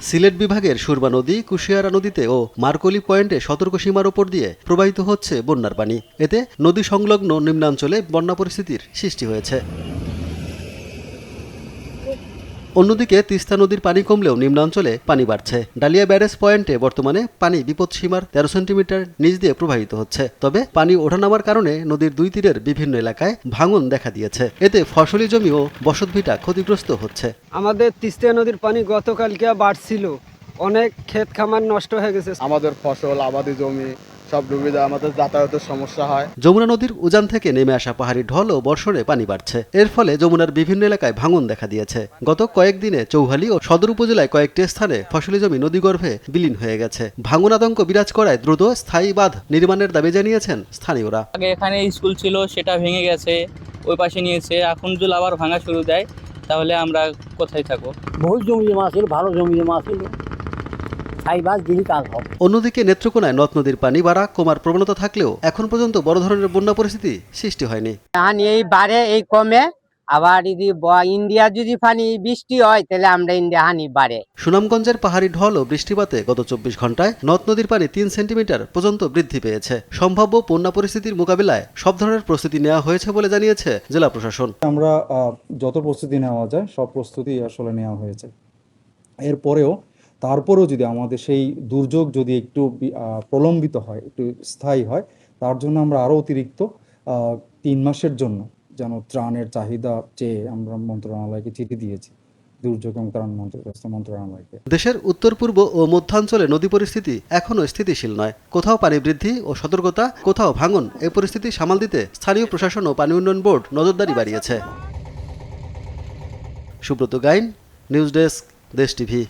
সিলেট বিভাগের সুরমা নদী, কুশিয়ারা নদীতে ও মার্কলি পয়েন্টে সতর্ক সীমার ওপর দিয়ে প্রবাহিত হচ্ছে বন্যার পানি। এতে নদী সংলগ্ন নিম্নাঞ্চলে বন্যা পরিস্থিতির সৃষ্টি হয়েছে। অন্যদিকে তিস্তা নদীর পানি কমলেও নিম্নাঞ্চলে পানি বাড়ছে। ডালিয়া ব্যারেজ পয়েন্টে বর্তমানে পানি বিপদসীমার 13 সেন্টিমিটার নিচ দিয়ে প্রবাহিত হচ্ছে। তবে পানি ওঠানামার কারণে নদীর দুই তীরের বিভিন্ন এলাকায় ভাঙন দেখা দিয়েছে। এতে ফসলি জমি ও বসতভিটা ক্ষতিগ্রস্ত হচ্ছে। আমাদের তিস্তা নদীর পানি গতকালকে বাড়ছিল, অনেক ক্ষেত খামার নষ্ট হয়ে গেছে। আমাদের ফসল, আবাদি জমি সব ডুবে যায়, আমাদের যাতায়াতের সমস্যা হয়। যমুনা নদীর উজান থেকে নেমে আসা পাহাড়ি ঢল ও বর্ষণে পানি বাড়ছে। এর ফলে যমুনার বিভিন্ন এলাকায় ভাঙন দেখা দিয়েছে। গত কয়েকদিনে চৌহালি ও সদর উপজেলায় কয়েকটি স্থানে ফসলি জমি নদীগর্ভে বিলীন হয়ে গেছে। ভাঙন আতঙ্ক বিরাজ করায় দ্রুত স্থায়ী বাঁধ নির্মাণের দাবি জানিয়েছেন স্থানীয়রা। আগে এখানে স্কুল ছিল, সেটা ভেঙে গেছে, ওই পাশে নিয়েছে। এখন যদি আবার ভাঙা শুরু দেয় তাহলে আমরা কোথায় থাকবো? বহু জমি জমা ছিল, ভালো জমি জমা ছিল, অন্যদিকে নেত্রকোনায় নদ নদীর পানি বাড়া কমার প্রবণতা থাকলেও এখন পর্যন্ত বড় ধরনের বন্যা পরিস্থিতি সৃষ্টি হয়নি। এই বাড়ে এই কমে, আবার যদি ইন্ডিয়া যদি পানি বৃষ্টি হয় তাহলে আমরা ইন্ডিয়া হানি বাড়ে। সুনামগঞ্জের পাহাড়ি ঢল ও বৃষ্টিপাতে গত 24 ঘন্টায় নদ নদীর পানি 3 সেন্টিমিটার পর্যন্ত বৃদ্ধি পেয়েছে। সম্ভাব্য বন্যা পরিস্থিতির মোকাবিলায় সব ধরনের প্রস্তুতি নেওয়া হয়েছে বলে জানিয়েছে জেলা প্রশাসন। আমরা যত প্রস্তুতি নেওয়া যায় সব প্রস্তুতি আসলে নেওয়া হয়েছে। এরপরেও তারপরেও যদি আমাদের সেই দুর্যোগ যদি একটু প্রলম্বিত হয়, একটু স্থায়ী হয়, তার জন্য আমরা আরও অতিরিক্ত 3 মাসের জন্য যেন ত্রাণের চাহিদা চেয়ে আমরা মন্ত্রণালয়কে চিঠি দিয়েছি, দুর্যোগ এবং ত্রাণ মন্ত্রণালয়কে। দেশের উত্তর পূর্ব ও মধ্যাঞ্চলে নদী পরিস্থিতি এখনও স্থিতিশীল নয়। কোথাও পানি বৃদ্ধি ও সতর্কতা, কোথাও ভাঙন। এই পরিস্থিতি সামাল দিতে স্থানীয় প্রশাসন ও পানি উন্নয়ন বোর্ড নজরদারি বাড়িয়েছে। সুব্রত গাইন, নিউজ ডেস্ক, দেশ টিভি।